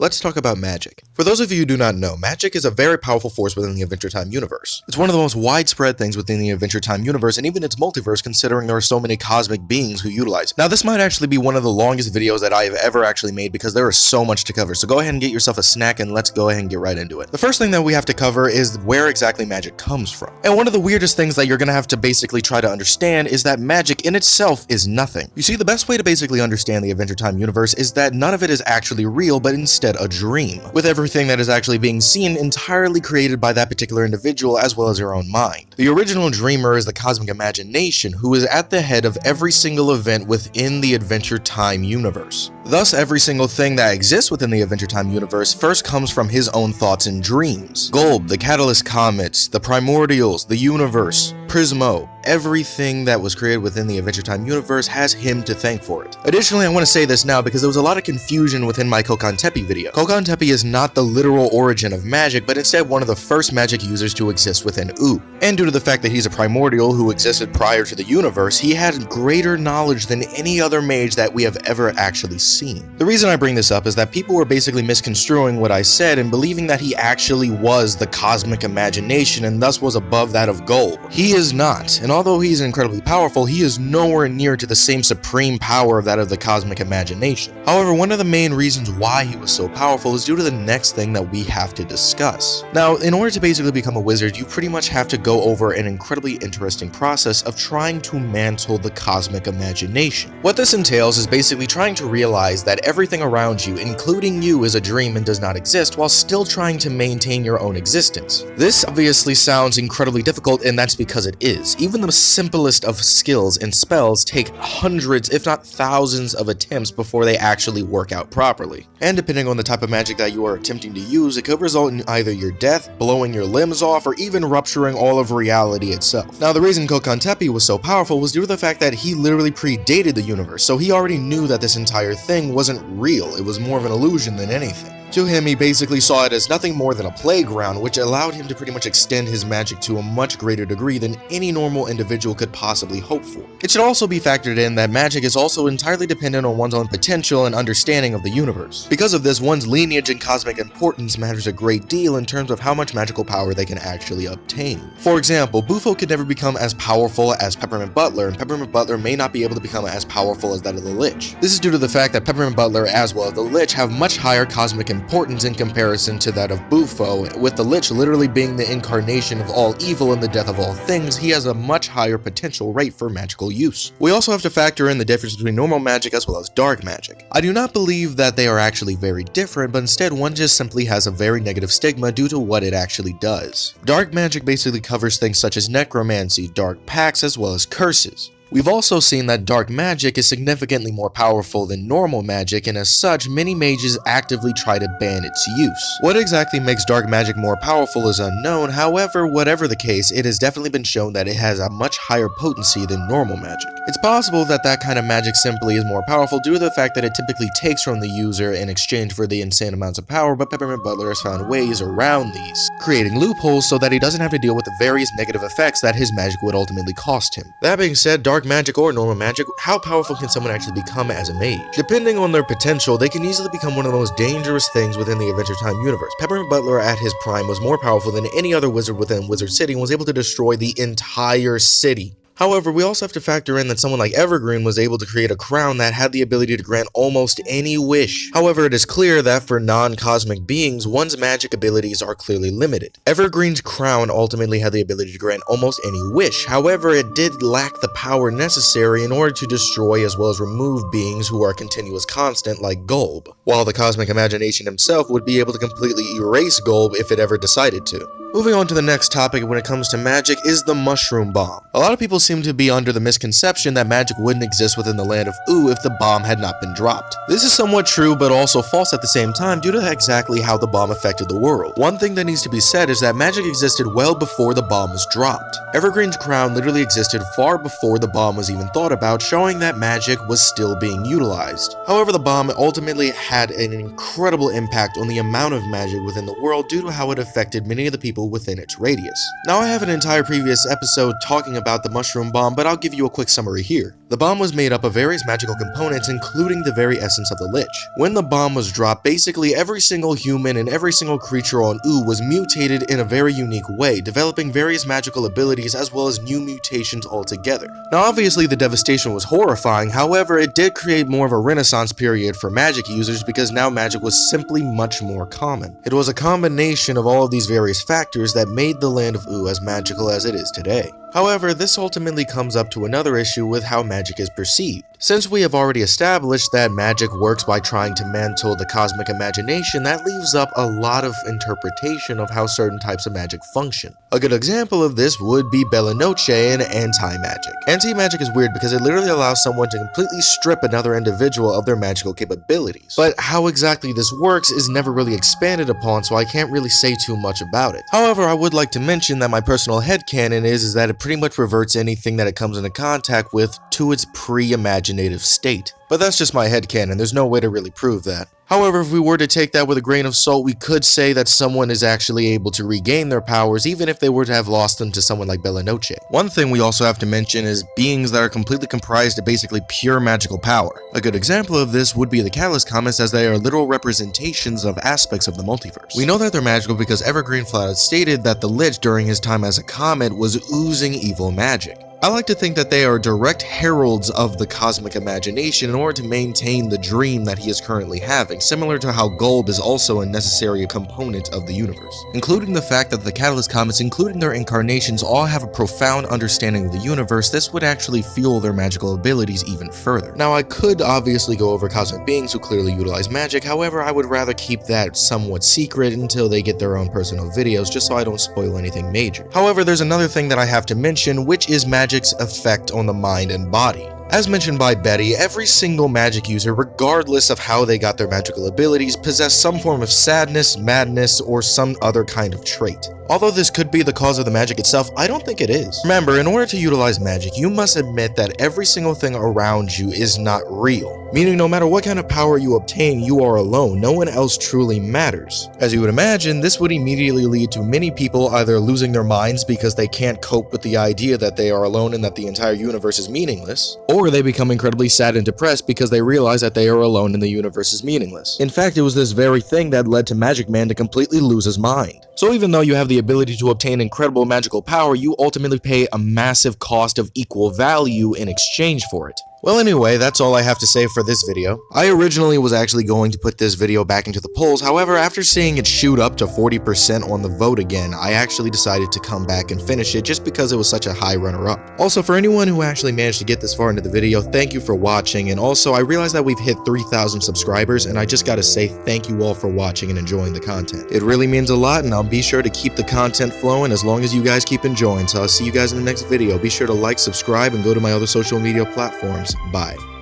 Let's talk about magic. For those of you who do not know, magic is a very powerful force within the Adventure Time universe. It's one of the most widespread things within the Adventure Time universe and even its multiverse, considering there are so many cosmic beings who utilize it. Now, this might actually be one of the longest videos that I have ever actually made because there is so much to cover, so go ahead and get yourself a snack and let's go ahead and get right into it. The first thing that we have to cover is where exactly magic comes from. And one of the weirdest things that you're gonna have to basically try to understand is that magic in itself is nothing. You see, the best way to basically understand the Adventure Time universe is that none of it is actually real, but instead a dream, with everything that is actually being seen entirely created by that particular individual as well as your own mind. The original dreamer is the cosmic imagination, who is at the head of every single event within the Adventure Time universe. Thus, every single thing that exists within the Adventure Time universe first comes from his own thoughts and dreams. Golb, the Catalyst Comets, the Primordials, the universe, Prismo, everything that was created within the Adventure Time universe has him to thank for it. Additionally, I want to say this now because there was a lot of confusion within my Coconteppi video. Coconteppi is not the literal origin of magic, but instead one of the first magic users to exist within U. And due to the fact that he's a primordial who existed prior to the universe, he had greater knowledge than any other mage that we have ever actually seen. The reason I bring this up is that people were basically misconstruing what I said and believing that he actually was the cosmic imagination and thus was above that of Golb. He is not, and although he's incredibly powerful, he is nowhere near to the same supreme power of that of the cosmic imagination. However, one of the main reasons why he was so powerful is due to the next thing that we have to discuss. Now, in order to basically become a wizard, you pretty much have to go over an incredibly interesting process of trying to mantle the cosmic imagination. What this entails is basically trying to realize that everything around you, including you, is a dream and does not exist, while still trying to maintain your own existence. This obviously sounds incredibly difficult, and that's because it is. Even the simplest of skills and spells take hundreds, if not thousands, of attempts before they actually work out properly. And depending on the type of magic that you are attempting to use, it could result in either your death, blowing your limbs off, or even rupturing all of reality itself. Now, the reason Coconteppi was so powerful was due to the fact that he literally predated the universe, so he already knew that this entire thing wasn't real. It was more of an illusion than anything. To him, he basically saw it as nothing more than a playground, which allowed him to pretty much extend his magic to a much greater degree than any normal individual could possibly hope for. It should also be factored in that magic is also entirely dependent on one's own potential and understanding of the universe. Because of this, one's lineage and cosmic importance matters a great deal in terms of how much magical power they can actually obtain. For example, Bufo could never become as powerful as Peppermint Butler, and Peppermint Butler may not be able to become as powerful as that of the Lich. This is due to the fact that Peppermint Butler as well as the Lich have much higher cosmic importance in comparison to that of Bufo. With the Lich literally being the incarnation of all evil and the death of all things, he has a much higher potential rate for magical use. We also have to factor in the difference between normal magic as well as dark magic. I do not believe that they are actually very different, but instead one just simply has a very negative stigma due to what it actually does. Dark magic basically covers things such as necromancy, dark pacts, as well as curses. We've also seen that dark magic is significantly more powerful than normal magic, and as such, many mages actively try to ban its use. What exactly makes dark magic more powerful is unknown. However, whatever the case, it has definitely been shown that it has a much higher potency than normal magic. It's possible that that kind of magic simply is more powerful due to the fact that it typically takes from the user in exchange for the insane amounts of power, but Peppermint Butler has found ways around these, creating loopholes so that he doesn't have to deal with the various negative effects that his magic would ultimately cost him. That being said, dark magic or normal magic, how powerful can someone actually become as a mage? Depending on their potential, they can easily become one of the most dangerous things within the Adventure Time universe. Peppermint Butler at his prime was more powerful than any other wizard within Wizard City and was able to destroy the entire city. However, we also have to factor in that someone like Evergreen was able to create a crown that had the ability to grant almost any wish. However, it is clear that for non-cosmic beings, one's magic abilities are clearly limited. Evergreen's crown ultimately had the ability to grant almost any wish. However, it did lack the power necessary in order to destroy as well as remove beings who are continuous constant like Golb, while the cosmic imagination himself would be able to completely erase Golb if it ever decided to. Moving on to the next topic when it comes to magic is the mushroom bomb. A lot of people seem to be under the misconception that magic wouldn't exist within the land of U if the bomb had not been dropped. This is somewhat true but also false at the same time due to exactly how the bomb affected the world. One thing that needs to be said is that magic existed well before the bomb was dropped. Evergreen's crown literally existed far before the bomb was even thought about, showing that magic was still being utilized. However, the bomb ultimately had an incredible impact on the amount of magic within the world due to how it affected many of the people within its radius. Now, I have an entire previous episode talking about the mushroom bomb, but I'll give you a quick summary here. The bomb was made up of various magical components, including the very essence of the lich. When the bomb was dropped, basically every single human and every single creature on U was mutated in a very unique way, developing various magical abilities as well as new mutations altogether. Now obviously the devastation was horrifying, however it did create more of a renaissance period for magic users because now magic was simply much more common. It was a combination of all of these various factors that made the land of U as magical as it is today. However, this ultimately comes up to another issue with how magic is perceived. Since we have already established that magic works by trying to mantle the cosmic imagination, that leaves up a lot of interpretation of how certain types of magic function. A good example of this would be Bella Noche and anti-magic. Anti-magic is weird because it literally allows someone to completely strip another individual of their magical capabilities. But how exactly this works is never really expanded upon, so I can't really say too much about it. However, I would like to mention that my personal headcanon is that it pretty much reverts anything that it comes into contact with to its pre-imaginative state. But that's just my headcanon, there's no way to really prove that. However, if we were to take that with a grain of salt, we could say that someone is actually able to regain their powers even if they were to have lost them to someone like Bella Noche. One thing we also have to mention is beings that are completely comprised of basically pure magical power. A good example of this would be the Catalyst Comets, as they are literal representations of aspects of the multiverse. We know that they're magical because Evergreen flat out stated that the Lich during his time as a comet was oozing evil magic. I like to think that they are direct heralds of the cosmic imagination in order to maintain the dream that he is currently having, similar to how golb is also a necessary component of the universe. Including the fact that the Catalyst Comets, including their incarnations, all have a profound understanding of the universe, this would actually fuel their magical abilities even further. Now, I could obviously go over cosmic beings who clearly utilize magic, however, I would rather keep that somewhat secret until they get their own personal videos, just so I don't spoil anything major. However, there's another thing that I have to mention, which is magic's effect on the mind and body. As mentioned by Betty, every single magic user, regardless of how they got their magical abilities, possess some form of sadness, madness, or some other kind of trait. Although this could be the cause of the magic itself, I don't think it is. Remember, in order to utilize magic, you must admit that every single thing around you is not real. Meaning no matter what kind of power you obtain, you are alone, no one else truly matters. As you would imagine, this would immediately lead to many people either losing their minds because they can't cope with the idea that they are alone and that the entire universe is meaningless, or they become incredibly sad and depressed because they realize that they are alone and the universe is meaningless. In fact, it was this very thing that led to Magic Man to completely lose his mind. So even though you have the ability to obtain incredible magical power, you ultimately pay a massive cost of equal value in exchange for it. Well, anyway, that's all I have to say for this video. I originally was actually going to put this video back into the polls, however, after seeing it shoot up to 40% on the vote again, I actually decided to come back and finish it just because it was such a high runner-up. Also, for anyone who actually managed to get this far into the video, thank you for watching, and also, I realized that we've hit 3,000 subscribers, and I just gotta say thank you all for watching and enjoying the content. It really means a lot, and I'll be sure to keep the content flowing as long as you guys keep enjoying, so I'll see you guys in the next video. Be sure to like, subscribe, and go to my other social media platforms. Bye.